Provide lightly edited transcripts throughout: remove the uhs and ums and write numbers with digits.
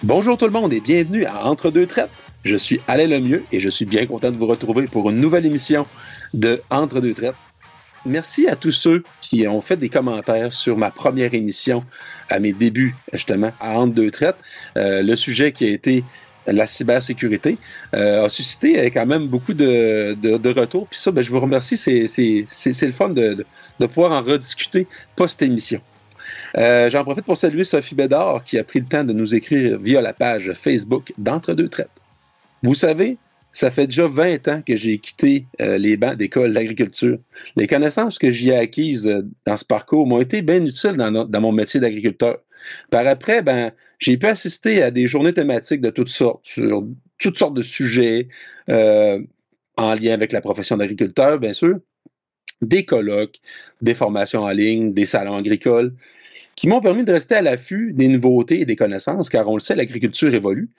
Bonjour tout le monde et bienvenue à Entre deux traites. Je suis Alain Lemieux et je suis bien content de vous retrouver pour une nouvelle émission de Entre deux traites. Merci à tous ceux qui ont fait des commentaires sur ma première émission à mes débuts, justement, à Entre deux traites. Le sujet qui a été la cybersécurité a suscité quand même beaucoup de retours. Puis ça, je vous remercie. C'est le fun de pouvoir en rediscuter post-émission. J'en profite pour saluer Sophie Bédard qui a pris le temps de nous écrire via la page Facebook d'Entre deux traites. Vous savez, ça fait déjà 20 ans que j'ai quitté les bancs d'école d'agriculture. Les connaissances que j'y ai acquises dans ce parcours m'ont été bien utiles dans mon métier d'agriculteur. Par après, j'ai pu assister à des journées thématiques de toutes sortes, sur toutes sortes de sujets en lien avec la profession d'agriculteur, bien sûr, des colloques, des formations en ligne, des salons agricoles, qui m'ont permis de rester à l'affût des nouveautés et des connaissances, car on le sait, l'agriculture évolue,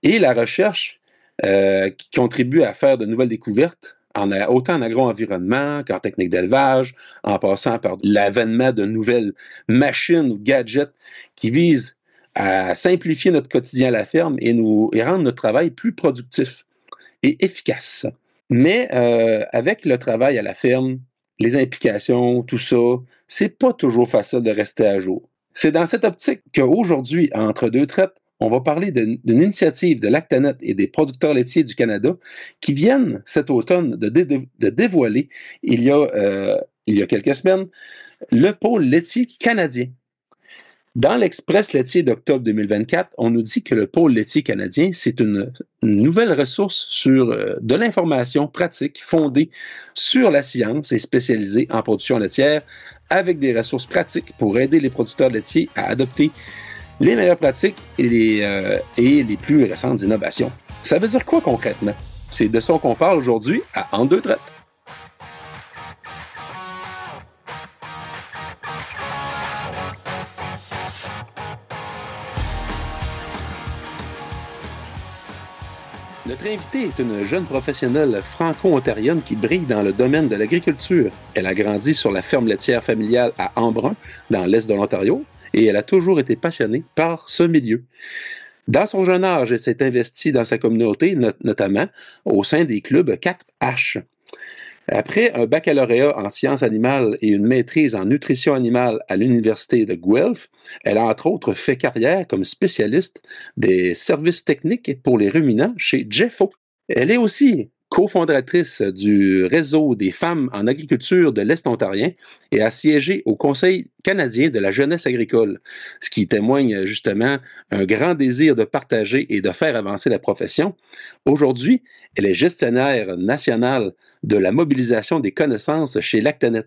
et la recherche qui contribue à faire de nouvelles découvertes, autant en agro-environnement qu'en technique d'élevage, en passant par l'avènement de nouvelles machines ou gadgets qui visent à simplifier notre quotidien à la ferme et rendre notre travail plus productif et efficace. Mais avec le travail à la ferme, les implications, tout ça, c'est pas toujours facile de rester à jour. C'est dans cette optique qu'aujourd'hui, à Entre deux traites, on va parler d'une initiative de Lactanet et des producteurs laitiers du Canada qui viennent cet automne de dévoiler, il y a quelques semaines, le pôle laitier canadien. Dans l'Express laitier d'octobre 2024, on nous dit que le pôle laitier canadien, c'est une nouvelle ressource sur de l'information pratique fondée sur la science et spécialisée en production laitière avec des ressources pratiques pour aider les producteurs laitiers à adopter les meilleures pratiques et les plus récentes innovations. Ça veut dire quoi concrètement? C'est de ça qu'on parle aujourd'hui à Entre deux traites. Notre invitée est une jeune professionnelle franco-ontarienne qui brille dans le domaine de l'agriculture. Elle a grandi sur la ferme laitière familiale à Embrun, dans l'est de l'Ontario, et elle a toujours été passionnée par ce milieu. Dans son jeune âge, elle s'est investie dans sa communauté, notamment au sein des clubs 4H. Après un baccalauréat en sciences animales et une maîtrise en nutrition animale à l'université de Guelph, elle a entre autres fait carrière comme spécialiste des services techniques pour les ruminants chez Jeffo. Elle est aussi cofondatrice du réseau des femmes en agriculture de l'Est ontarien et a siégé au Conseil canadien de la jeunesse agricole, ce qui témoigne justement un grand désir de partager et de faire avancer la profession. Aujourd'hui, elle est gestionnaire nationale de la mobilisation des connaissances chez Lactanet.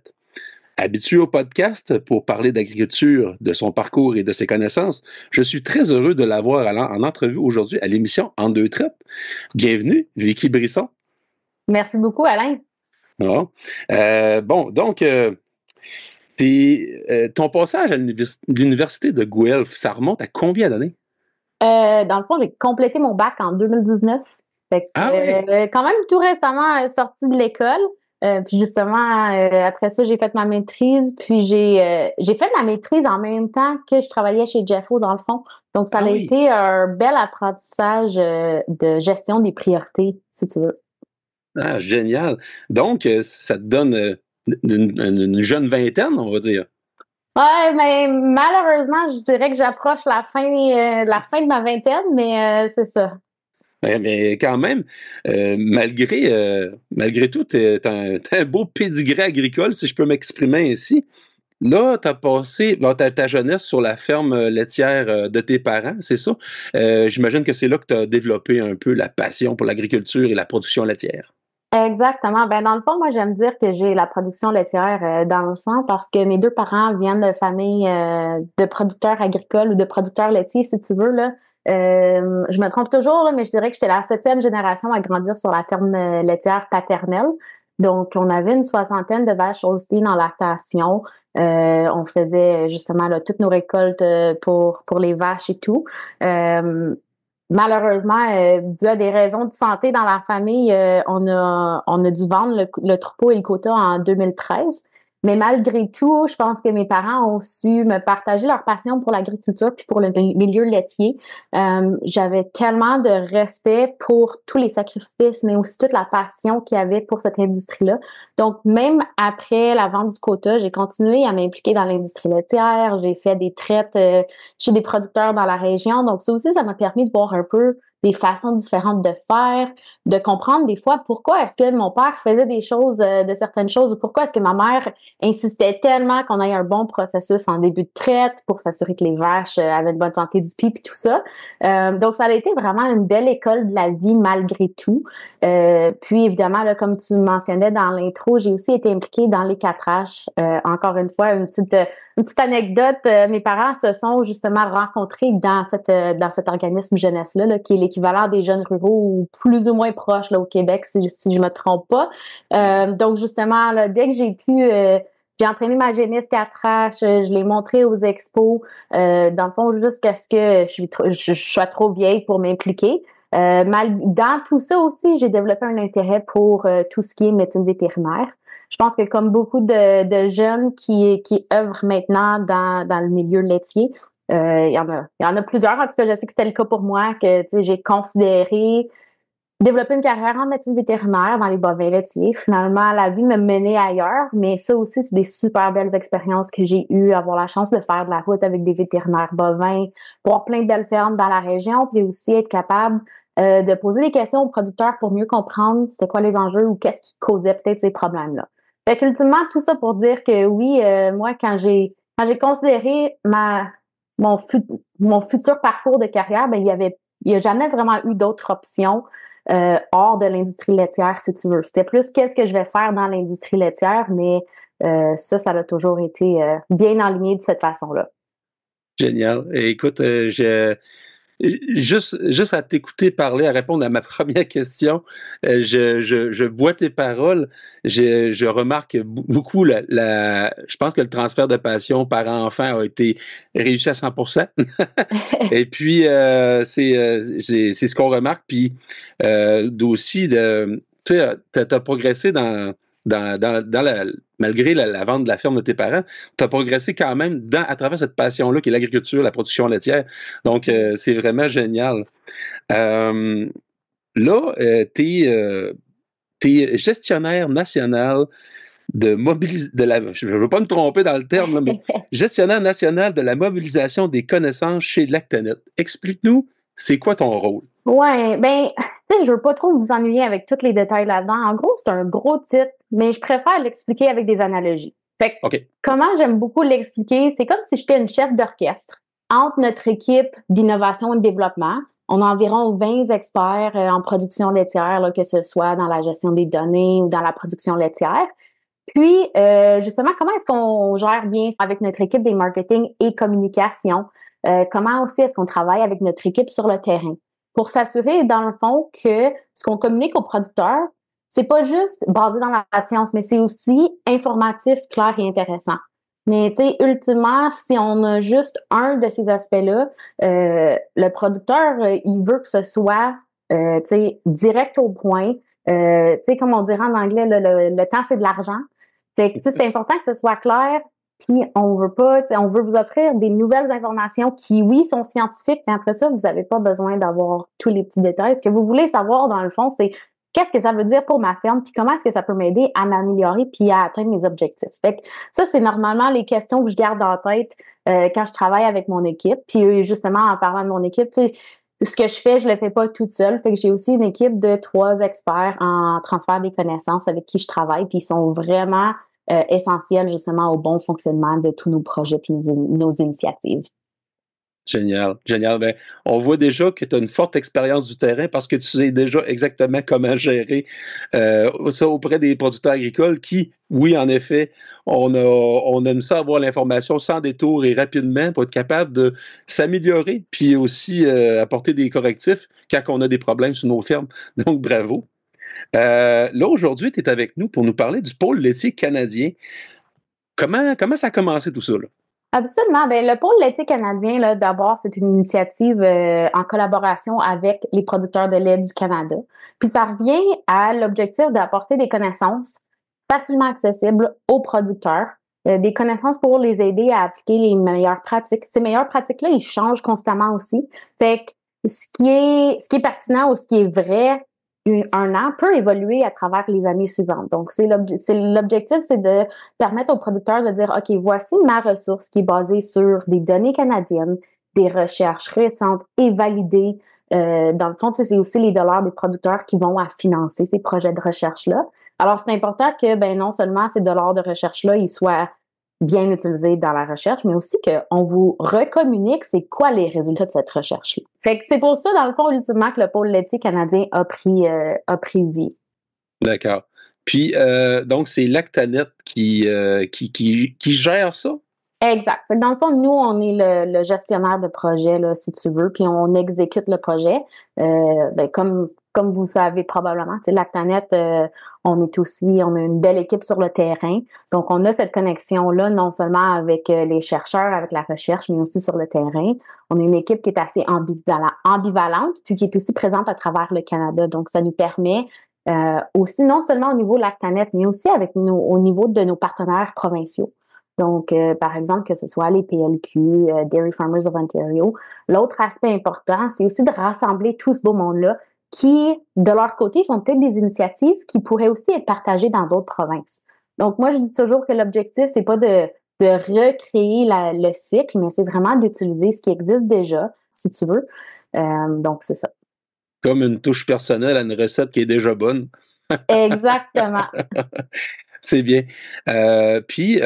Habituée au podcast pour parler d'agriculture, de son parcours et de ses connaissances, je suis très heureux de l'avoir en entrevue aujourd'hui à l'émission Entre deux traites. Bienvenue, Vicky Brisson. Merci beaucoup, Alain. Bon, donc, ton passage à l'université de Guelph, ça remonte à combien d'années? Dans le fond, j'ai complété mon bac en 2019. Fait que, quand même tout récemment sortie de l'école. Puis justement, après ça, j'ai fait ma maîtrise. Puis j'ai fait ma maîtrise en même temps que je travaillais chez Jeffo, dans le fond. Donc, ça a été un bel apprentissage de gestion des priorités, si tu veux. Ah, génial. Donc, ça te donne une jeune vingtaine, on va dire. Ouais, mais malheureusement, je dirais que j'approche la fin de ma vingtaine, mais c'est ça. Mais quand même, malgré tout, t'as un beau pédigré agricole, si je peux m'exprimer ainsi. Là, tu as passé ta jeunesse sur la ferme laitière de tes parents, c'est ça? J'imagine que c'est là que tu as développé un peu la passion pour l'agriculture et la production laitière. Exactement. Ben, dans le fond, moi, j'aime dire que j'ai la production laitière dans le sang parce que mes deux parents viennent de familles de producteurs agricoles ou de producteurs laitiers, si tu veux, là. Je me trompe toujours, là, mais je dirais que j'étais la 7e génération à grandir sur la ferme laitière paternelle. Donc, on avait une 60aine de vaches Holstein en lactation. On faisait justement là, toutes nos récoltes pour les vaches et tout. Malheureusement, dû à des raisons de santé dans la famille, on a dû vendre le troupeau et le quota en 2013. Mais malgré tout, je pense que mes parents ont su me partager leur passion pour l'agriculture puis pour le milieu laitier. J'avais tellement de respect pour tous les sacrifices, mais aussi toute la passion qu'il y avait pour cette industrie-là. Donc, même après la vente du quota, j'ai continué à m'impliquer dans l'industrie laitière. J'ai fait des traites chez des producteurs dans la région. Donc, ça aussi, ça m'a permis de voir un peu des façons différentes de faire, de comprendre des fois pourquoi est-ce que mon père faisait des choses, de certaines choses, ou pourquoi est-ce que ma mère insistait tellement qu'on ait un bon processus en début de traite pour s'assurer que les vaches avaient une bonne santé du pied puis tout ça. Donc, ça a été vraiment une belle école de la vie malgré tout. Puis, évidemment, là, comme tu mentionnais dans l'intro, j'ai aussi été impliquée dans les 4H. Encore une fois, une petite anecdote. Mes parents se sont justement rencontrés dans cet organisme jeunesse-là, là, qui est l'équivalent des jeunes ruraux ou plus ou moins proche là, au Québec, si je me trompe pas. Donc, justement, là, dès que j'ai entraîné ma jeunesse 4H, je l'ai montré aux expos, dans le fond, jusqu'à ce que je sois trop vieille pour m'impliquer. Dans tout ça aussi, j'ai développé un intérêt pour tout ce qui est médecine vétérinaire. Je pense que comme beaucoup de jeunes qui œuvrent maintenant dans le milieu laitier, il y en a plusieurs. En tout cas, je sais que c'était le cas pour moi, que j'ai considéré développer une carrière en médecine vétérinaire dans les bovins laitiers. Finalement, la vie me menait ailleurs, mais ça aussi, c'est des super belles expériences que j'ai eues, avoir la chance de faire de la route avec des vétérinaires bovins, voir plein de belles fermes dans la région, puis aussi être capable de poser des questions aux producteurs pour mieux comprendre c'était quoi les enjeux ou qu'est-ce qui causait peut-être ces problèmes-là. Fait qu'ultimement, tout ça pour dire que oui, moi, quand j'ai considéré mon futur parcours de carrière, ben il y a jamais vraiment eu d'autres options hors de l'industrie laitière, si tu veux. C'était plus qu'est-ce que je vais faire dans l'industrie laitière, mais ça a toujours été bien enligné de cette façon-là. Génial. Et écoute, juste à t'écouter parler, à répondre à ma première question, je bois tes paroles. Je remarque beaucoup je pense que le transfert de passion parent-enfant a été réussi à 100%. Et puis, c'est ce qu'on remarque. Puis, aussi, tu sais, t'as progressé malgré la vente de la ferme de tes parents, tu as progressé quand même à travers cette passion-là qui est l'agriculture, la production laitière. Donc, c'est vraiment génial. Là, t'es gestionnaire national je ne veux pas me tromper dans le terme, là, mais gestionnaire national de la mobilisation des connaissances chez Lactanet. Explique-nous, c'est quoi ton rôle? Ouais, ben, tu sais, je veux pas trop vous ennuyer avec tous les détails là-dedans. En gros, c'est un gros titre, mais je préfère l'expliquer avec des analogies. Fait que, comment j'aime beaucoup l'expliquer, c'est comme si j'étais une chef d'orchestre entre notre équipe d'innovation et de développement. On a environ 20 experts en production laitière, là, que ce soit dans la gestion des données ou dans la production laitière. Puis, justement, comment est-ce qu'on gère bien avec notre équipe des marketing et communication? Comment aussi est-ce qu'on travaille avec notre équipe sur le terrain? Pour s'assurer, dans le fond, que ce qu'on communique aux producteurs, c'est pas juste basé dans la science, mais c'est aussi informatif, clair et intéressant. Mais, tu sais, ultimement, si on a juste un de ces aspects-là, le producteur, il veut que ce soit, tu sais, direct au point. Tu sais, comme on dirait en anglais, le temps, c'est de l'argent. Fait que, c'est important que ce soit clair, puis on veut vous offrir des nouvelles informations qui, oui, sont scientifiques, mais après ça, vous n'avez pas besoin d'avoir tous les petits détails. Ce que vous voulez savoir, dans le fond, c'est qu'est-ce que ça veut dire pour ma ferme, puis comment est-ce que ça peut m'aider à m'améliorer puis à atteindre mes objectifs. Fait que ça, c'est normalement les questions que je garde en tête quand je travaille avec mon équipe. Puis justement, en parlant de mon équipe, tu sais, ce que je fais, je le fais pas toute seule. Fait que j'ai aussi une équipe de 3 experts en transfert des connaissances avec qui je travaille, puis ils sont vraiment essentiel justement au bon fonctionnement de tous nos projets et nos initiatives. Génial, génial. Ben, on voit déjà que tu as une forte expérience du terrain parce que tu sais déjà exactement comment gérer ça auprès des producteurs agricoles qui, oui, en effet, on aime ça avoir l'information sans détour et rapidement pour être capable de s'améliorer puis aussi apporter des correctifs quand on a des problèmes sur nos fermes. Donc, bravo. Là, aujourd'hui, tu es avec nous pour nous parler du pôle laitier canadien. Comment ça a commencé tout ça, là? Absolument. Ben, le pôle laitier canadien, là, d'abord, c'est une initiative en collaboration avec les producteurs de lait du Canada. Puis ça revient à l'objectif d'apporter des connaissances facilement accessibles aux producteurs, des connaissances pour les aider à appliquer les meilleures pratiques. Ces meilleures pratiques-là, ils changent constamment aussi. Fait que ce qui est pertinent ou ce qui est vrai un an peut évoluer à travers les années suivantes. Donc, l'objectif, c'est de permettre aux producteurs de dire, OK, voici ma ressource qui est basée sur des données canadiennes, des recherches récentes et validées. Dans le fond, c'est aussi les dollars des producteurs qui vont à financer ces projets de recherche-là. Alors, c'est important que, non seulement ces dollars de recherche-là, ils soient bien utilisés dans la recherche, mais aussi qu'on vous recommunique c'est quoi les résultats de cette recherche-là. Fait que c'est pour ça, dans le fond, ultimement, que le pôle laitier canadien a pris vie. D'accord. Puis, donc, c'est Lactanet qui gère ça? Exact. Fait que dans le fond, nous, on est le gestionnaire de projet, là, si tu veux, puis on exécute le projet. Comme vous savez probablement, tu sais, Lactanet, on a une belle équipe sur le terrain. Donc, on a cette connexion-là, non seulement avec les chercheurs, avec la recherche, mais aussi sur le terrain. On a une équipe qui est assez ambivalente, puis qui est aussi présente à travers le Canada. Donc, ça nous permet aussi, non seulement au niveau Lactanet, mais aussi au niveau de nos partenaires provinciaux. Donc, par exemple, que ce soit les PLQ, Dairy Farmers of Ontario. L'autre aspect important, c'est aussi de rassembler tout ce beau monde-là qui, de leur côté, font peut-être des initiatives qui pourraient aussi être partagées dans d'autres provinces. Donc, moi, je dis toujours que l'objectif, c'est pas de recréer le cycle, mais c'est vraiment d'utiliser ce qui existe déjà, si tu veux. Donc, c'est ça. Comme une touche personnelle à une recette qui est déjà bonne. Exactement. C'est bien. Puis,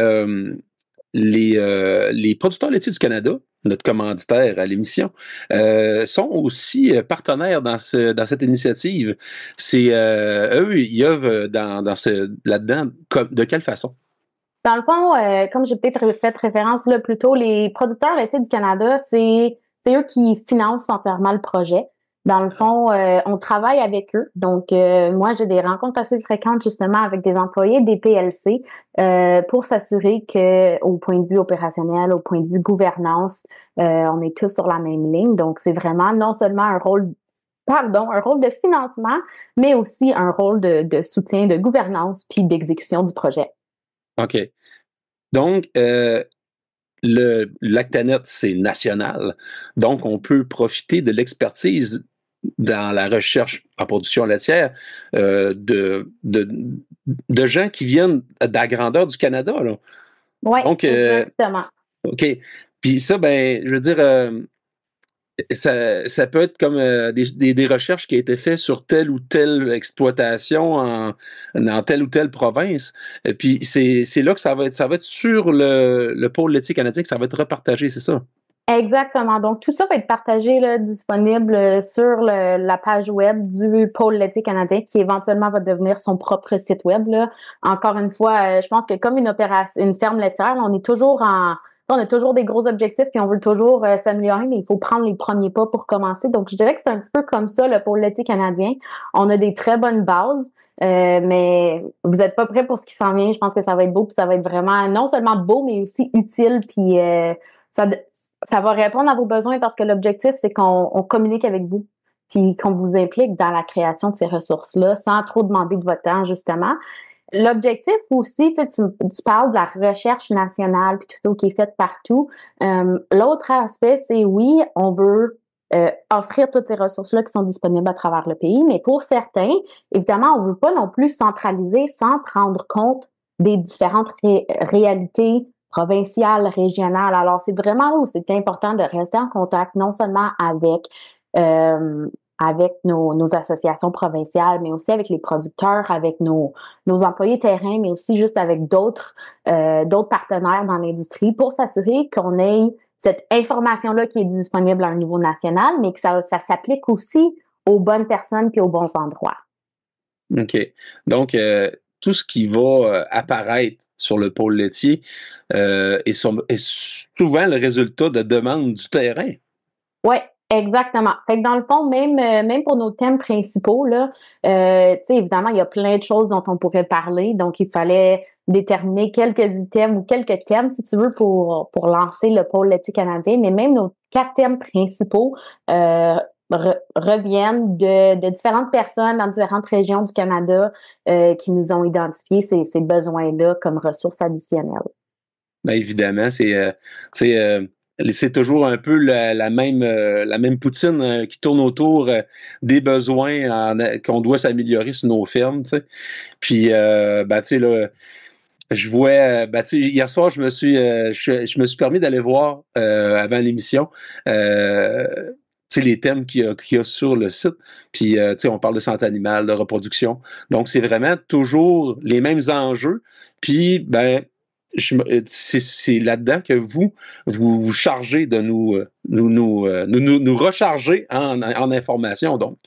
les producteurs laitiers du Canada, notre commanditaire à l'émission, sont aussi partenaires dans cette initiative. C'est eux, ils œuvrent là-dedans. De quelle façon? Dans le fond, comme j'ai peut-être fait référence là plus tôt, les producteurs laitiers du Canada, c'est eux qui financent entièrement le projet. Dans le fond, on travaille avec eux. Donc, moi, j'ai des rencontres assez fréquentes justement avec des employés des PLC pour s'assurer que, au point de vue opérationnel, au point de vue gouvernance, on est tous sur la même ligne. Donc, c'est vraiment non seulement un rôle de financement, mais aussi un rôle de soutien, de gouvernance puis d'exécution du projet. OK. Donc, le Lactanet, c'est national. Donc, on peut profiter de l'expertise dans la recherche en production laitière de gens qui viennent de la grandeur du Canada. Là. Oui, Donc, exactement. OK. Puis ça, je veux dire, ça peut être comme des recherches qui ont été faites sur telle ou telle exploitation dans telle ou telle province. Et puis c'est là que ça va être sur le pôle laitier canadien que ça va être repartagé, c'est ça? Exactement. Donc, tout ça va être partagé, là, disponible sur la page web du pôle laitier canadien qui éventuellement va devenir son propre site web, là. Encore une fois, je pense que comme une ferme laitière, on a toujours des gros objectifs puis on veut toujours s'améliorer, mais il faut prendre les premiers pas pour commencer. Donc, je dirais que c'est un petit peu comme ça, le pôle laitier canadien. On a des très bonnes bases, mais vous n'êtes pas prêts pour ce qui s'en vient. Je pense que ça va être beau puis ça va être vraiment non seulement beau, mais aussi utile puis ça va répondre à vos besoins parce que l'objectif, c'est qu'on communique avec vous puis qu'on vous implique dans la création de ces ressources-là sans trop demander de votre temps, justement. L'objectif aussi, tu parles de la recherche nationale puis tout ça qui est fait partout. L'autre aspect, c'est oui, on veut offrir toutes ces ressources-là qui sont disponibles à travers le pays, mais pour certains, évidemment, on veut pas non plus centraliser sans prendre compte des différentes réalités provinciales, régionales. Alors, c'est vraiment où c'est important de rester en contact non seulement avec nos associations provinciales, mais aussi avec les producteurs, avec nos employés terrain, mais aussi juste avec d'autres partenaires dans l'industrie pour s'assurer qu'on ait cette information-là qui est disponible à un niveau national, mais que ça s'applique aussi aux bonnes personnes puis aux bons endroits. OK. Donc, tout ce qui va apparaître sur le pôle laitier est souvent le résultat de demandes du terrain. Oui, exactement. Fait que dans le fond, même pour nos thèmes principaux, là, tu sais, évidemment, il y a plein de choses dont on pourrait parler. Donc, il fallait déterminer quelques items ou quelques thèmes, si tu veux, pour lancer le pôle laitier canadien. Mais même nos 4 thèmes principaux reviennent de différentes personnes dans différentes régions du Canada qui nous ont identifié ces besoins-là comme ressources additionnelles. Ben, évidemment, c'est toujours un peu la même poutine qui tourne autour des besoins qu'on doit s'améliorer sur nos fermes, tu sais. Puis, ben, tu sais, là, je vois, ben, tu sais, hier soir, je me suis permis d'aller voir avant l'émission, tu sais, les thèmes qu'il y a sur le site. Puis, tu sais, on parle de santé animale, de reproduction. Donc, c'est vraiment toujours les mêmes enjeux. Puis, ben, c'est là-dedans que vous chargez de nous recharger en information, donc.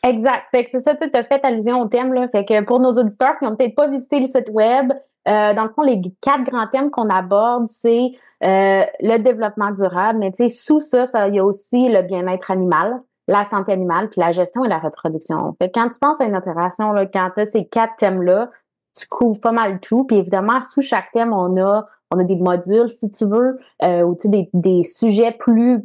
Exact. Fait que c'est ça, tu as fait allusion au thème, là. Fait que pour nos auditeurs qui n'ont peut-être pas visité le site web, dans le fond, les 4 grands thèmes qu'on aborde, c'est le développement durable, mais tu sais, sous ça, il y a aussi le bien-être animal, la santé animale, puis la gestion et la reproduction. Fait que quand tu penses à une opération, là, quand tu as ces 4 thèmes-là, tu couvres pas mal tout. Puis évidemment, sous chaque thème, on a des modules, si tu veux, ou tu sais, des sujets plus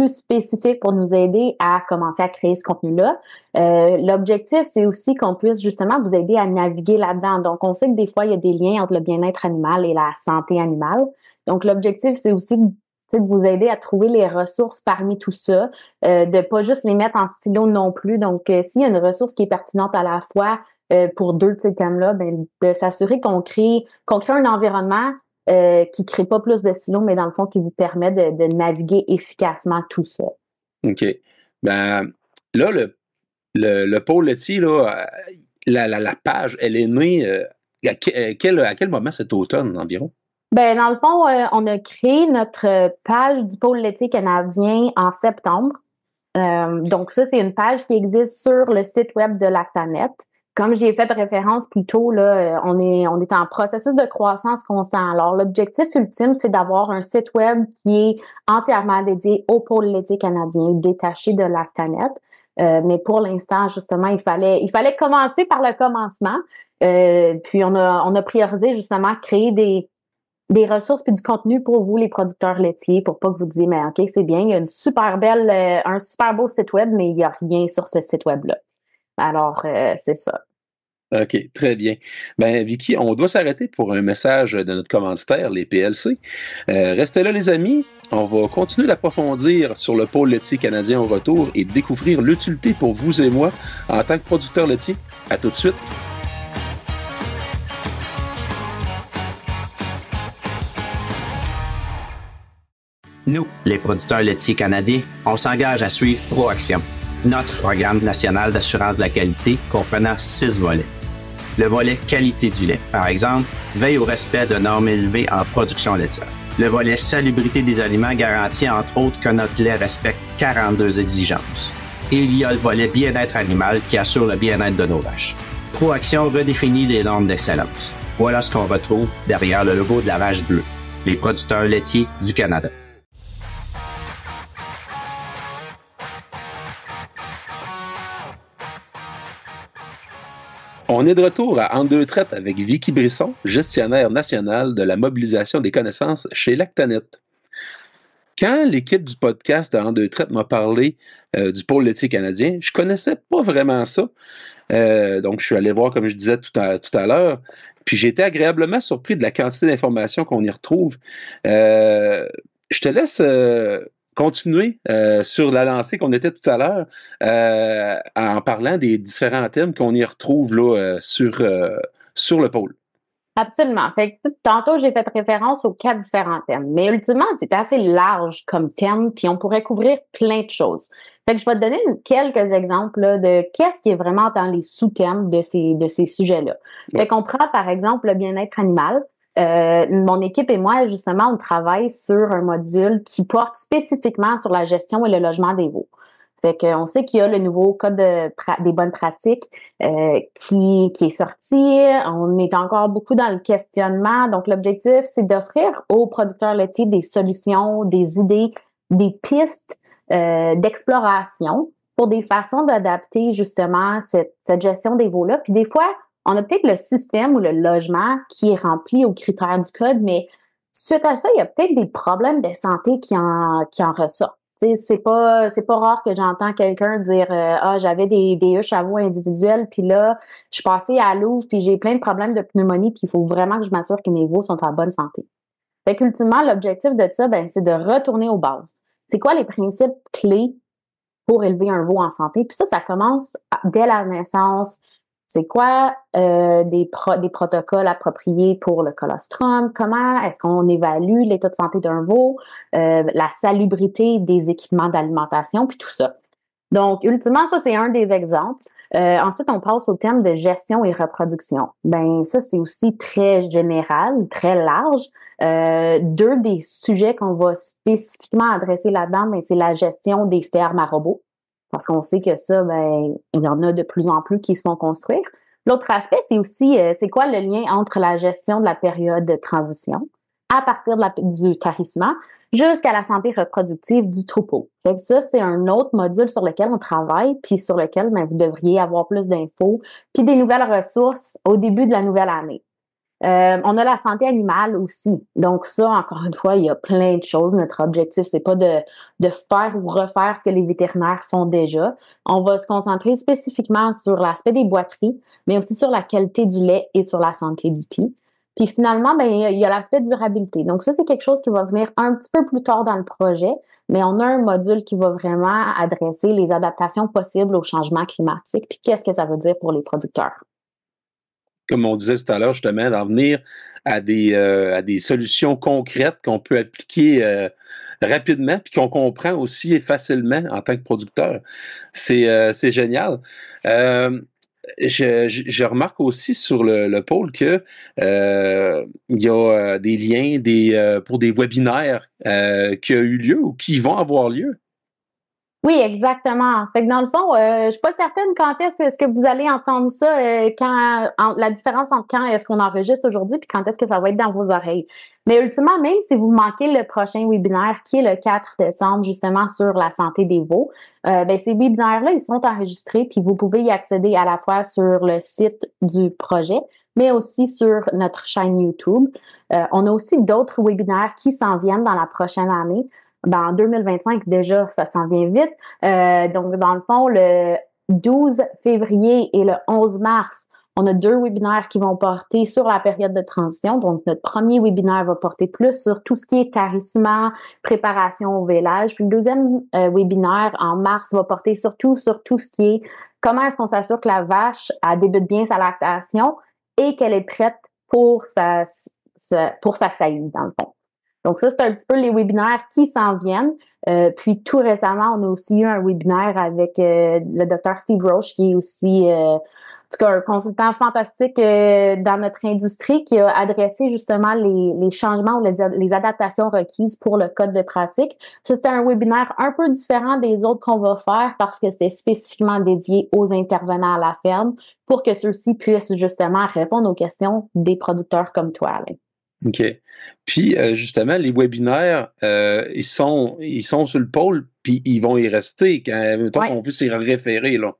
spécifiques pour nous aider à commencer à créer ce contenu-là. L'objectif, c'est aussi qu'on puisse justement vous aider à naviguer là-dedans. Donc, on sait que des fois, il y a des liens entre le bien-être animal et la santé animale. Donc, l'objectif, c'est aussi de vous aider à trouver les ressources parmi tout ça, de pas juste les mettre en silo non plus. Donc, s'il y a une ressource qui est pertinente à la fois pour 2 de ces thèmes-là, ben, de s'assurer qu'on crée un environnement qui crée pas plus de silos, mais dans le fond, qui vous permet de naviguer efficacement tout ça. OK. Ben, là, le pôle laitier, là, la page, elle est née à quel moment cet automne environ? Ben, dans le fond, on a créé notre page du pôle laitier canadien en septembre. Donc, ça, c'est une page qui existe sur le site web de Lactanet. Comme j'y ai fait référence plus tôt, là, on est en processus de croissance constant. Alors, l'objectif ultime, c'est d'avoir un site web qui est entièrement dédié au pôle laitier canadien, détaché de Lactanet. Mais pour l'instant, justement, il fallait commencer par le commencement. Puis on a priorisé justement créer des ressources puis du contenu pour vous, les producteurs laitiers, pour pas que vous disiez, mais OK, c'est bien, il y a un super beau site web, mais il n'y a rien sur ce site web-là. Alors, c'est ça. OK, très bien. Ben, Vicky, on doit s'arrêter pour un message de notre commanditaire, les PLC. Restez là, les amis. On va continuer d'approfondir sur le pôle laitier canadien au retour et découvrir l'utilité pour vous et moi en tant que producteurs laitiers. À tout de suite. Nous, les producteurs laitiers canadiens, on s'engage à suivre ProAction, notre programme national d'assurance de la qualité comprenant 6 volets. Le volet qualité du lait, par exemple, veille au respect de normes élevées en production laitière. Le volet salubrité des aliments garantit entre autres que notre lait respecte 42 exigences. Et il y a le volet bien-être animal qui assure le bien-être de nos vaches. ProAction redéfinit les normes d'excellence. Voilà ce qu'on retrouve derrière le logo de la vache bleue, les producteurs laitiers du Canada. On est de retour à En deux traites avec Vicky Brisson, gestionnaire nationale de la mobilisation des connaissances chez Lactanet. Quand l'équipe du podcast de En deux traites m'a parlé du pôle laitier canadien, je connaissais pas vraiment ça. Donc, je suis allé voir, comme je disais tout à l'heure, puis j'ai été agréablement surpris de la quantité d'informations qu'on y retrouve. Je te laisse continuer sur la lancée qu'on était tout à l'heure en parlant des différents thèmes qu'on y retrouve là, sur le pôle. Absolument. Fait que, tantôt, j'ai fait référence aux 4 différents thèmes. Mais ultimement, c'est assez large comme thème, puis on pourrait couvrir plein de choses. Fait que je vais te donner quelques exemples là, de qu'est-ce qui est vraiment dans les sous-thèmes de ces sujets-là. Ouais. Fait qu'on prend, par exemple, le bien-être animal. Mon équipe et moi, justement, on travaille sur un module qui porte spécifiquement sur la gestion et le logement des veaux. Fait qu'on sait qu'il y a le nouveau code des bonnes pratiques qui est sorti. On est encore beaucoup dans le questionnement. Donc, l'objectif, c'est d'offrir aux producteurs laitiers des solutions, des idées, des pistes d'exploration pour des façons d'adapter justement cette gestion des veaux-là. Puis des fois, on a peut-être le système ou le logement qui est rempli aux critères du code, mais suite à ça, il y a peut-être des problèmes de santé qui en ressortent. C'est pas rare que j'entends quelqu'un dire ah, j'avais des chameaux individuels, puis là, je suis passée à Louvre, puis j'ai plein de problèmes de pneumonie, puis il faut vraiment que je m'assure que mes veaux sont en bonne santé. Fait qu'ultimement, l'objectif de ça, c'est de retourner aux bases. C'est quoi les principes clés pour élever un veau en santé? Puis ça commence dès la naissance. C'est quoi des protocoles appropriés pour le colostrum? Comment est-ce qu'on évalue l'état de santé d'un veau? La salubrité des équipements d'alimentation, puis tout ça. Donc, ultimement, ça, c'est un des exemples. Ensuite, on passe au thème de gestion et reproduction. Ça, c'est aussi très général, très large. Deux des sujets qu'on va spécifiquement adresser là-dedans, c'est la gestion des fermes à robots. Parce qu'on sait que ça, il y en a de plus en plus qui se font construire. L'autre aspect, c'est aussi, c'est quoi le lien entre la gestion de la période de transition à partir du tarissement jusqu'à la santé reproductive du troupeau. Fait que ça, c'est un autre module sur lequel on travaille, puis sur lequel vous devriez avoir plus d'infos, puis des nouvelles ressources au début de la nouvelle année. On a la santé animale aussi. Donc ça, encore une fois, il y a plein de choses. Notre objectif, c'est pas de faire ou refaire ce que les vétérinaires font déjà. On va se concentrer spécifiquement sur l'aspect des boiteries, mais aussi sur la qualité du lait et sur la santé du pie. Puis finalement, il y a l'aspect durabilité. Donc ça, c'est quelque chose qui va venir un petit peu plus tard dans le projet, mais on a un module qui va vraiment adresser les adaptations possibles au changement climatique. Puis qu'est-ce que ça veut dire pour les producteurs? Comme on disait tout à l'heure, justement, d'en venir à des solutions concrètes qu'on peut appliquer rapidement, puis qu'on comprend aussi facilement en tant que producteur. C'est génial. Je remarque aussi sur le pôle que il y a des liens pour des webinaires qui ont eu lieu ou qui vont avoir lieu. Oui, exactement. Fait que dans le fond, je suis pas certaine quand est-ce que vous allez entendre ça, la différence entre quand est-ce qu'on enregistre aujourd'hui puis quand est-ce que ça va être dans vos oreilles. Mais ultimement, même si vous manquez le prochain webinaire qui est le 4 décembre, justement sur la santé des veaux, ces webinaires-là, ils sont enregistrés puis vous pouvez y accéder à la fois sur le site du projet, mais aussi sur notre chaîne YouTube. On a aussi d'autres webinaires qui s'en viennent dans la prochaine année. En 2025, déjà, ça s'en vient vite. Donc, dans le fond, le 12 février et le 11 mars, on a 2 webinaires qui vont porter sur la période de transition. Donc, notre premier webinaire va porter plus sur tout ce qui est tarissement, préparation au vélage. Puis le deuxième webinaire en mars va porter surtout sur tout ce qui est comment est-ce qu'on s'assure que la vache elle débute bien sa lactation et qu'elle est prête pour sa saillie, dans le fond. Donc ça, c'est un petit peu les webinaires qui s'en viennent. Puis tout récemment, on a aussi eu un webinaire avec le docteur Steve Roche, qui est aussi en tout cas un consultant fantastique dans notre industrie, qui a adressé justement les changements ou les adaptations requises pour le code de pratique. Ça, c'était un webinaire un peu différent des autres qu'on va faire parce que c'était spécifiquement dédié aux intervenants à la ferme pour que ceux-ci puissent justement répondre aux questions des producteurs comme toi, Alain. OK. Puis, justement, les webinaires, ils sont sur le pôle, puis ils vont y rester quand on veut s'y référer, là.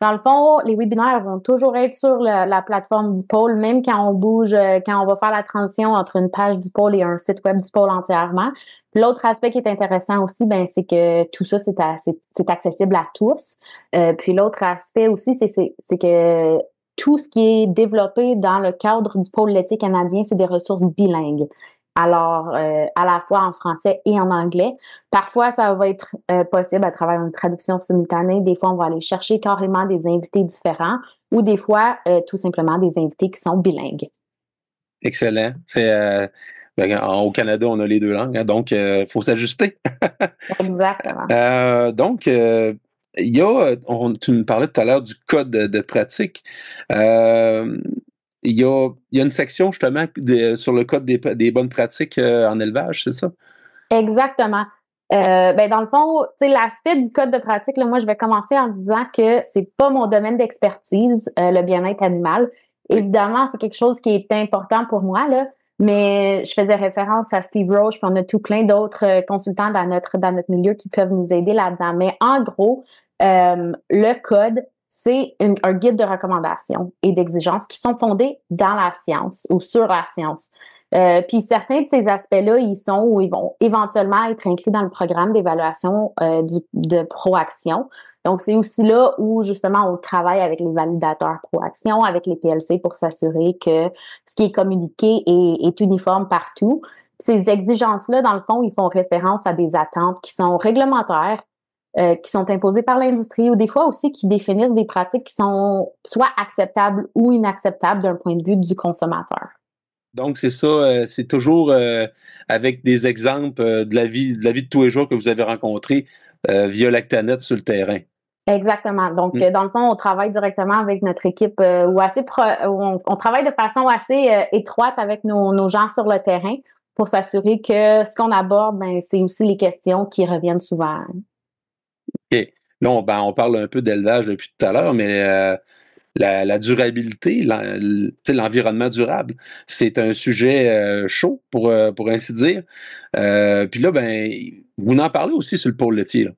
Dans le fond, les webinaires vont toujours être sur la plateforme du pôle, même quand on bouge, quand on va faire la transition entre une page du pôle et un site web du pôle entièrement. L'autre aspect qui est intéressant aussi, c'est que tout ça, c'est accessible à tous. Puis l'autre aspect aussi, c'est que tout ce qui est développé dans le cadre du pôle laitier canadien, c'est des ressources bilingues. Alors, à la fois en français et en anglais. Parfois, ça va être possible à travers une traduction simultanée. Des fois, on va aller chercher carrément des invités différents ou des fois, tout simplement des invités qui sont bilingues. Excellent. Au Canada, on a les 2 langues, hein, donc il faut s'ajuster. Exactement. Donc, tu me parlais tout à l'heure du code de pratique. Il y a une section justement sur le code des bonnes pratiques en élevage, c'est ça? Exactement. Dans le fond, l'aspect du code de pratique, là, moi, je vais commencer en disant que c'est pas mon domaine d'expertise, le bien-être animal. Oui. Évidemment, c'est quelque chose qui est important pour moi, là, mais je faisais référence à Steve Roche, puis on a tout plein d'autres consultants dans notre milieu qui peuvent nous aider là-dedans. Mais en gros, le code, c'est un guide de recommandations et d'exigences qui sont fondés dans la science ou sur la science. Puis certains de ces aspects-là, ils sont ou ils vont éventuellement être inclus dans le programme d'évaluation de Proaction. Donc, c'est aussi là où, justement, on travaille avec les validateurs Proaction, avec les PLC pour s'assurer que ce qui est communiqué est uniforme partout. Ces exigences-là, dans le fond, ils font référence à des attentes qui sont réglementaires, qui sont imposées par l'industrie ou des fois aussi qui définissent des pratiques qui sont soit acceptables ou inacceptables d'un point de vue du consommateur. Donc, c'est ça, c'est toujours avec des exemples de la vie de tous les jours que vous avez rencontrés via Lactanet sur le terrain. Exactement. Donc, dans le fond, on travaille directement avec notre équipe ou on travaille de façon assez étroite avec nos gens sur le terrain pour s'assurer que ce qu'on aborde, ben, c'est aussi les questions qui reviennent souvent. OK. Là, on parle un peu d'élevage depuis tout à l'heure, mais la durabilité, l'environnement durable, c'est un sujet chaud, pour ainsi dire. Puis là, ben, vous en parlez aussi sur le pôle laitier, là.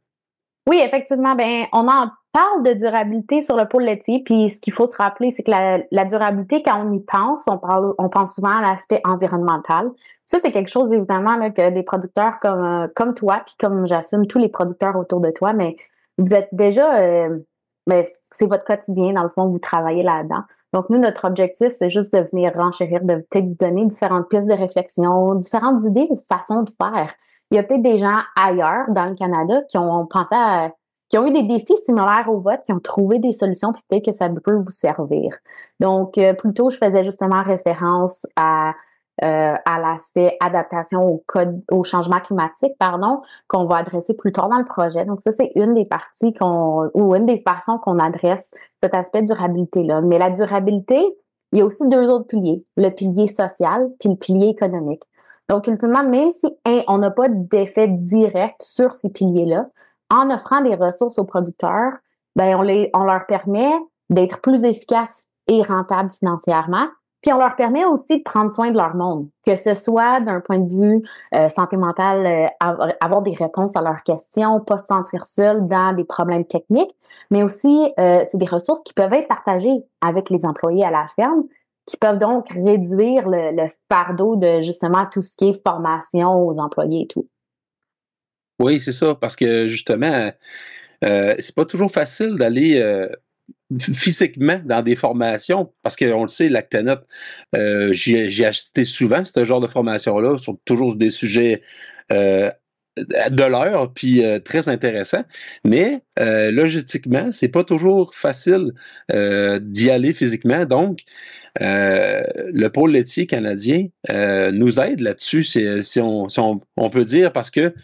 Oui, effectivement, ben on en parle de durabilité sur le pôle laitier, puis ce qu'il faut se rappeler, c'est que la durabilité, quand on y pense, on pense souvent à l'aspect environnemental. Ça, c'est quelque chose, évidemment, là, que des producteurs comme toi, puis comme j'assume tous les producteurs autour de toi, mais vous êtes déjà, ben, c'est votre quotidien, dans le fond, vous travaillez là-dedans. Donc, nous, notre objectif, c'est juste de venir renchérir, de peut-être vous donner différentes pistes de réflexion, différentes idées ou façons de faire. Il y a peut-être des gens ailleurs dans le Canada qui ont qui ont eu des défis similaires au vôtre, qui ont trouvé des solutions, puis peut-être que ça peut vous servir. Donc, plutôt, je faisais justement référence à l'aspect adaptation au changement climatique, qu'on va adresser plus tard dans le projet. Donc, ça, c'est une des parties ou une des façons qu'on adresse cet aspect durabilité-là. Mais la durabilité, il y a aussi deux autres piliers, le pilier social puis le pilier économique. Donc, ultimement, même si on n'a pas d'effet direct sur ces piliers-là, en offrant des ressources aux producteurs, ben on leur permet d'être plus efficaces et rentables financièrement, puis on leur permet aussi de prendre soin de leur monde, que ce soit d'un point de vue santé mentale, avoir des réponses à leurs questions, pas se sentir seul dans des problèmes techniques, mais aussi c'est des ressources qui peuvent être partagées avec les employés à la ferme, qui peuvent donc réduire le fardeau de justement tout ce qui est formation aux employés et tout. Oui, c'est ça, parce que justement, c'est pas toujours facile d'aller physiquement dans des formations, parce qu'on le sait, Lactanet, j'y ai assisté souvent, ce genre de formation-là, sur toujours des sujets de l'heure, puis très intéressants, mais logistiquement, c'est pas toujours facile d'y aller physiquement, donc le pôle laitier canadien nous aide là-dessus, si on peut dire, parce que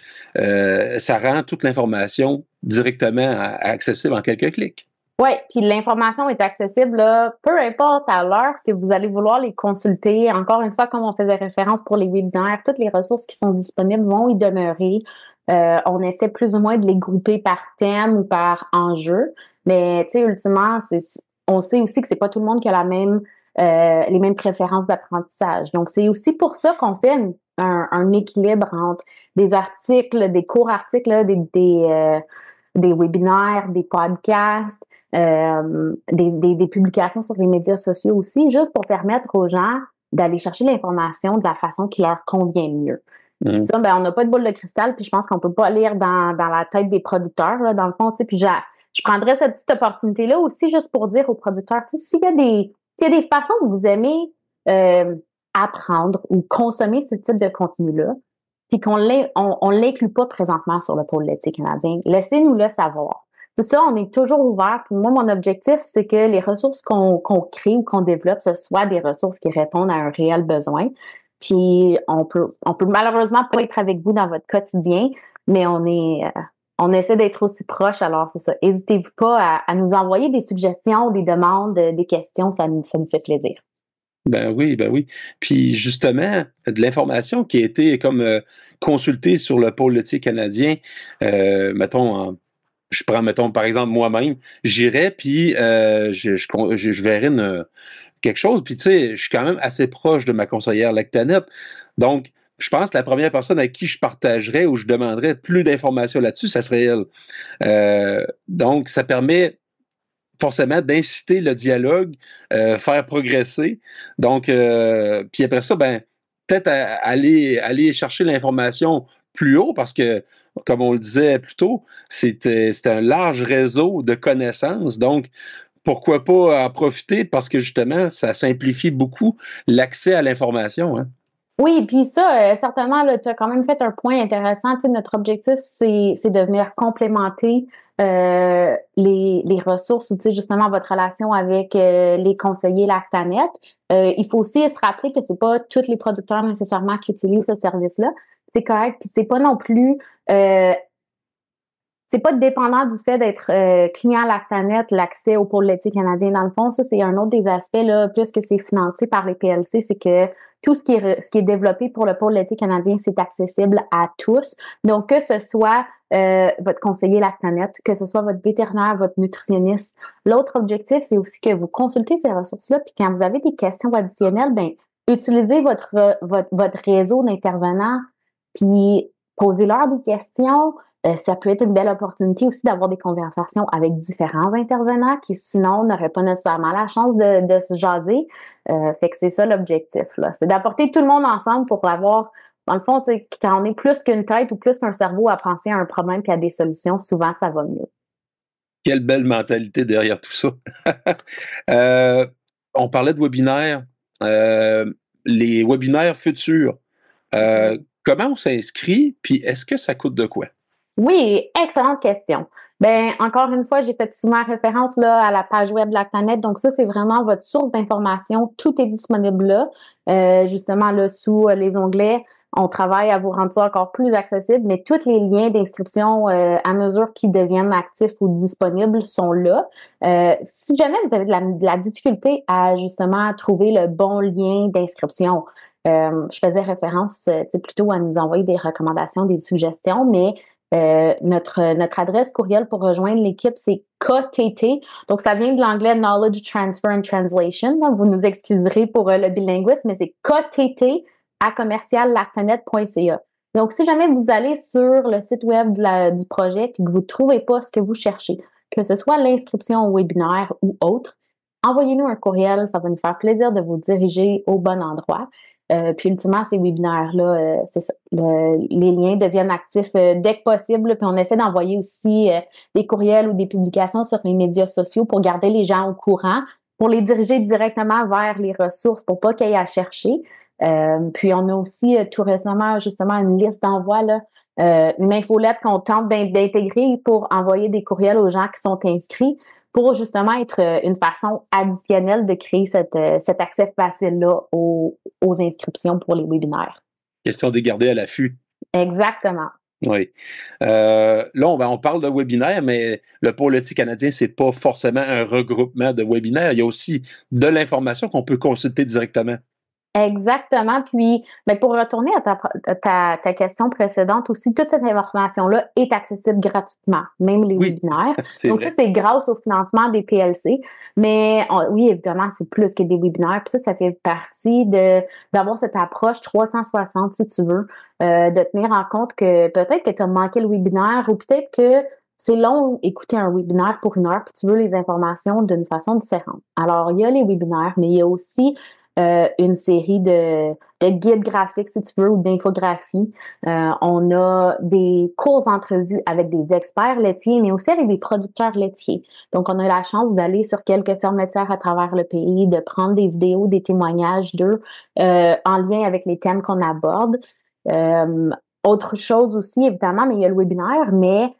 ça rend toute l'information directement accessible en quelques clics. Oui, puis l'information est accessible, là, peu importe à l'heure que vous allez vouloir les consulter. Encore une fois, comme on faisait référence pour les webinaires, toutes les ressources qui sont disponibles vont y demeurer. On essaie plus ou moins de les grouper par thème ou par enjeu. Mais, tu sais, ultimement, on sait aussi que c'est pas tout le monde qui a les mêmes préférences d'apprentissage. Donc, c'est aussi pour ça qu'on fait un équilibre entre des articles, des courts articles, là, des webinaires, des podcasts, des publications sur les médias sociaux aussi, juste pour permettre aux gens d'aller chercher l'information de la façon qui leur convient le mieux. Ça, ben, on n'a pas de boule de cristal, puis je pense qu'on peut pas lire dans la tête des producteurs, là, dans le fond, tu sais, puis je prendrais cette petite opportunité-là aussi juste pour dire aux producteurs, tu sais, s'il y a des façons que vous aimez apprendre ou consommer ce type de contenu-là, puis qu'on l'inclut pas présentement sur le pôle laitier canadien, laissez-nous le savoir. C'est ça, on est toujours ouvert. Puis moi, mon objectif, c'est que les ressources qu'on crée ou qu'on développe, ce soit des ressources qui répondent à un réel besoin. Puis on peut malheureusement pas être avec vous dans votre quotidien, mais on essaie d'être aussi proche. Alors c'est ça. N'hésitez pas à nous envoyer des suggestions, des demandes, des questions. Ça nous fait plaisir. Ben oui, ben oui. Puis justement, de l'information qui a été comme consultée sur le pôle laitier canadien, mettons, je prends, mettons, par exemple, moi-même, j'irais, puis je verrais quelque chose, puis tu sais, je suis quand même assez proche de ma conseillère Lactanet, donc je pense que la première personne à qui je partagerais ou je demanderais plus d'informations là-dessus, ça serait elle. Donc, ça permet forcément d'inciter le dialogue, faire progresser. Donc, puis après ça, ben, peut-être aller chercher l'information plus haut parce que, comme on le disait plus tôt, c'est un large réseau de connaissances. Donc, pourquoi pas en profiter parce que justement, ça simplifie beaucoup l'accès à l'information, hein? Oui, puis ça, certainement, tu as quand même fait un point intéressant. Tu sais, notre objectif, c'est de venir complémenter les ressources ou, tu sais, justement, votre relation avec les conseillers Lactanet. Il faut aussi se rappeler que c'est pas tous les producteurs nécessairement qui utilisent ce service-là. C'est correct, puis c'est pas non plus... c'est pas dépendant du fait d'être client Lactanet, l'accès au pôle laitier canadien. Dans le fond, ça, c'est un autre des aspects, là, plus que c'est financé par les PLC, c'est que tout ce qui est développé pour le pôle laitier canadien, c'est accessible à tous. Donc, que ce soit votre conseiller Lactanet, que ce soit votre vétérinaire, votre nutritionniste. L'autre objectif, c'est aussi que vous consultez ces ressources-là, puis quand vous avez des questions additionnelles, ben utilisez votre réseau d'intervenants, puis posez-leur des questions. Ça peut être une belle opportunité aussi d'avoir des conversations avec différents intervenants qui, sinon, n'auraient pas nécessairement la chance de se jaser. Fait que c'est ça l'objectif, là. C'est d'apporter tout le monde ensemble pour avoir, dans le fond, tu sais, quand on est plus qu'une tête ou plus qu'un cerveau à penser à un problème puis à des solutions, souvent, ça va mieux. Quelle belle mentalité derrière tout ça. On parlait de webinaires, les webinaires futurs. Comment on s'inscrit, puis est-ce que ça coûte de quoi? Oui, excellente question. Ben, encore une fois, j'ai fait souvent référence là à la page web Lactanet. Donc ça, c'est vraiment votre source d'information. Tout est disponible là. Justement, là, sous les onglets, on travaille à vous rendre ça encore plus accessible, mais tous les liens d'inscription à mesure qu'ils deviennent actifs ou disponibles sont là. Si jamais vous avez de la difficulté à justement trouver le bon lien d'inscription, je faisais référence plutôt à nous envoyer des recommandations, des suggestions, mais notre adresse courriel pour rejoindre l'équipe, c'est KTT. Donc, ça vient de l'anglais Knowledge Transfer and Translation. Donc, vous nous excuserez pour le bilinguisme, mais c'est ktt@commerciallactanet.ca. Donc, si jamais vous allez sur le site web du projet et que vous ne trouvez pas ce que vous cherchez, que ce soit l'inscription au webinaire ou autre, envoyez-nous un courriel. Ça va nous faire plaisir de vous diriger au bon endroit. Puis ultimement, ces webinaires-là, c'est ça. Les liens deviennent actifs dès que possible. Puis on essaie d'envoyer aussi des courriels ou des publications sur les médias sociaux pour garder les gens au courant, pour les diriger directement vers les ressources pour pas qu'ils aient à chercher. Puis on a aussi tout récemment justement une liste d'envoi, là, une infolette qu'on tente d'intégrer pour envoyer des courriels aux gens qui sont inscrits, pour justement être une façon additionnelle de créer cet accès facile-là aux inscriptions pour les webinaires. Question de garder à l'affût. Exactement. Oui. Là, on parle de webinaire, mais le pôle laitier canadien, c'est pas forcément un regroupement de webinaires. Il y a aussi de l'information qu'on peut consulter directement. Exactement. Puis, ben, pour retourner à ta question précédente aussi, toute cette information-là est accessible gratuitement, même les webinaires. Donc, vrai. Ça, c'est grâce au financement des PLC. Mais oui, évidemment, c'est plus que des webinaires. Puis ça fait partie d'avoir cette approche 360, si tu veux, de tenir en compte que peut-être que tu as manqué le webinaire ou peut-être que c'est long écouter un webinaire pour 1 heure puis tu veux les informations d'une façon différente. Alors, il y a les webinaires, mais il y a aussi une série de guides graphiques, si tu veux, ou d'infographies. On a des courtes entrevues avec des experts laitiers, mais aussi avec des producteurs laitiers. Donc, on a la chance d'aller sur quelques fermes laitières à travers le pays, de prendre des vidéos, des témoignages d'eux en lien avec les thèmes qu'on aborde. Autre chose aussi, évidemment, mais il y a le webinaire, mais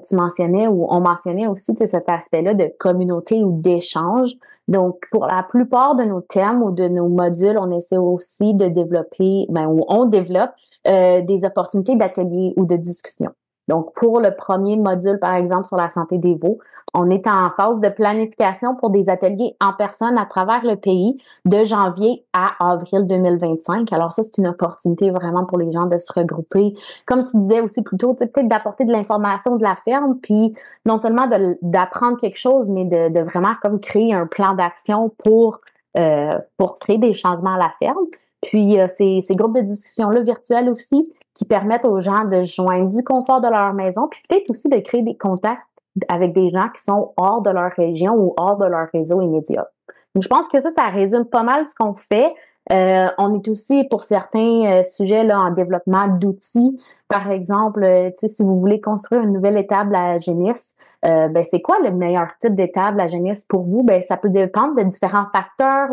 tu mentionnais ou on mentionnait aussi cet aspect-là de communauté ou d'échange. Donc, pour la plupart de nos thèmes ou de nos modules, on essaie aussi de développer, ou on développe des opportunités d'ateliers ou de discussion. Donc, pour le premier module, par exemple, sur la santé des veaux, on est en phase de planification pour des ateliers en personne à travers le pays de janvier à avril 2025. Alors ça, c'est une opportunité vraiment pour les gens de se regrouper. Comme tu disais aussi plus tôt, peut-être d'apporter de l'information de la ferme, puis non seulement d'apprendre quelque chose, mais de vraiment comme créer un plan d'action pour créer des changements à la ferme. Puis ces groupes de discussion-là virtuels aussi qui permettent aux gens de se joindre du confort de leur maison, puis peut-être aussi de créer des contacts avec des gens qui sont hors de leur région ou hors de leur réseau immédiat. Donc, je pense que ça résume pas mal ce qu'on fait. On est aussi, pour certains sujets, là, en développement d'outils. Par exemple, si vous voulez construire une nouvelle étable à Génis, c'est quoi le meilleur type d'étable à Génis pour vous? Ça peut dépendre de différents facteurs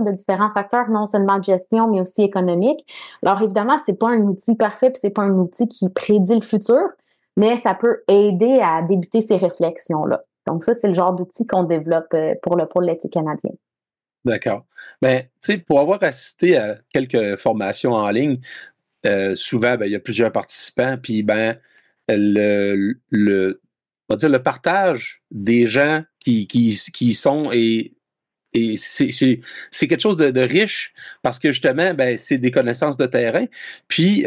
non seulement de gestion, mais aussi économiques. Alors, évidemment, c'est pas un outil parfait, puis c'est pas un outil qui prédit le futur, mais ça peut aider à débuter ces réflexions-là. Donc, ça, c'est le genre d'outil qu'on développe pour le pôle laitier canadien. D'accord. Pour avoir assisté à quelques formations en ligne, souvent, il y a plusieurs participants, puis on va dire le partage des gens qui sont et c'est quelque chose de riche parce que justement, c'est des connaissances de terrain. Puis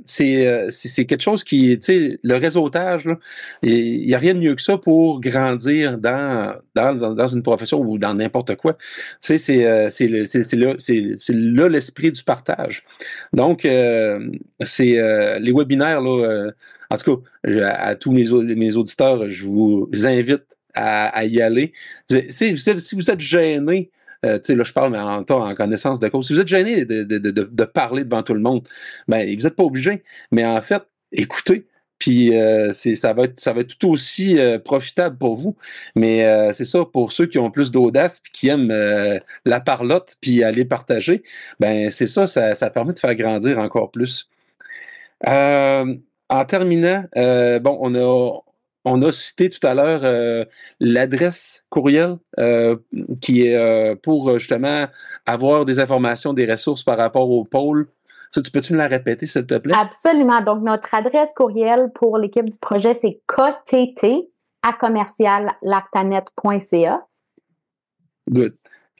c'est quelque chose qui, le réseautage, il n'y a rien de mieux que ça pour grandir dans une profession ou dans n'importe quoi. C'est là l'esprit du partage. Donc, c'est les webinaires, en tout cas, à tous mes auditeurs, je vous invite à y aller. Si vous êtes gêné, là je parle en connaissance de cause, si vous êtes gêné de parler devant tout le monde, vous n'êtes pas obligé, mais en fait, écoutez, puis ça va être tout aussi profitable pour vous, mais c'est ça, pour ceux qui ont plus d'audace puis qui aiment la parlotte puis aller partager, c'est ça permet de faire grandir encore plus. En terminant, on a cité tout à l'heure l'adresse courriel qui est pour justement avoir des informations, des ressources par rapport au pôle. Ça, peux-tu me la répéter, s'il te plaît? Absolument. Donc, notre adresse courriel pour l'équipe du projet, c'est ktt@commerciallactanet.ca. Good.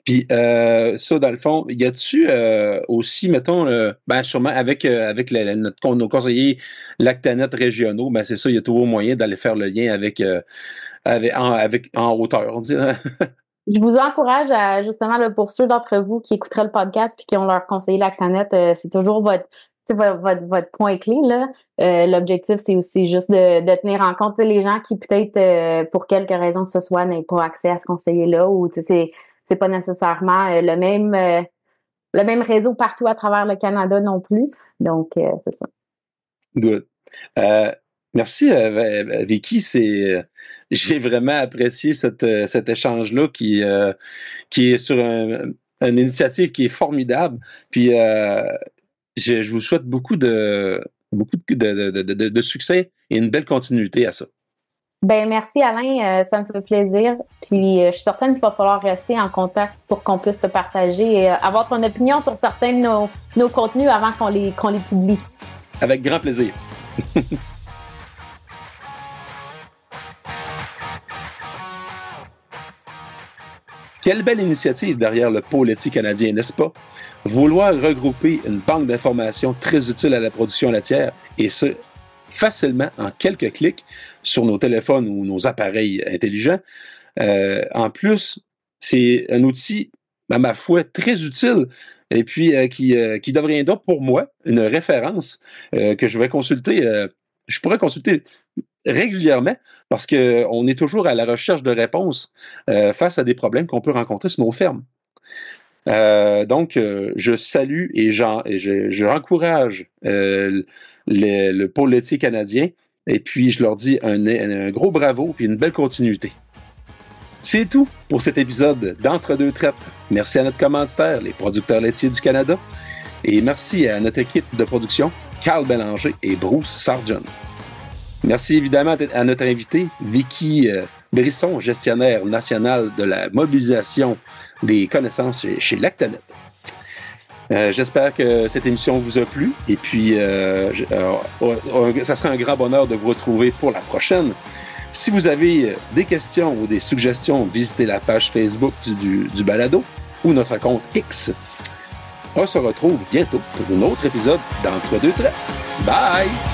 Puis ça, dans le fond, y a-tu aussi, mettons, sûrement avec nos conseillers Lactanet régionaux, c'est ça, il y a toujours moyen d'aller faire le lien avec en hauteur, on dirait. Je vous encourage à, justement, là, pour ceux d'entre vous qui écouteraient le podcast puis qui ont leur conseiller Lactanet, c'est toujours votre point clé, là. L'objectif, c'est aussi juste de tenir en compte les gens qui, peut-être, pour quelque raison que ce soit, n'aient pas accès à ce conseiller-là ou, c'est pas nécessairement le même réseau partout à travers le Canada non plus. Donc, c'est ça. Good. Merci, Vicky. J'ai vraiment apprécié cet échange-là qui est sur une initiative qui est formidable. Puis, je vous souhaite beaucoup de succès et une belle continuité à ça. Merci Alain, ça me fait plaisir. Puis je suis certaine qu'il va falloir rester en contact pour qu'on puisse te partager et avoir ton opinion sur certains de nos contenus avant qu'on les publie. Avec grand plaisir. Quelle belle initiative derrière le pôle laitier canadien, n'est-ce pas? Vouloir regrouper une banque d'informations très utile à la production laitière, et ce, facilement en quelques clics sur nos téléphones ou nos appareils intelligents. En plus, c'est un outil, à ma foi, très utile et puis qui deviendra pour moi une référence que je vais consulter. Je pourrais consulter régulièrement parce qu'on est toujours à la recherche de réponses face à des problèmes qu'on peut rencontrer sur nos fermes. Donc, je salue et j'encourage le pôle laitier canadien et puis je leur dis un gros bravo et une belle continuité. C'est tout pour cet épisode d'Entre-deux traites. Merci à notre commanditaire, les producteurs laitiers du Canada, et merci à notre équipe de production, Carl Bélanger et Bruce Sargent. Merci évidemment à notre invité, Vicky Brisson, gestionnaire national de la mobilisation des connaissances chez Lactanet. J'espère que cette émission vous a plu et puis ça sera un grand bonheur de vous retrouver pour la prochaine. Si vous avez des questions ou des suggestions, visitez la page Facebook du balado ou notre compte X. On se retrouve bientôt pour un autre épisode d'Entre-deux traites. Bye!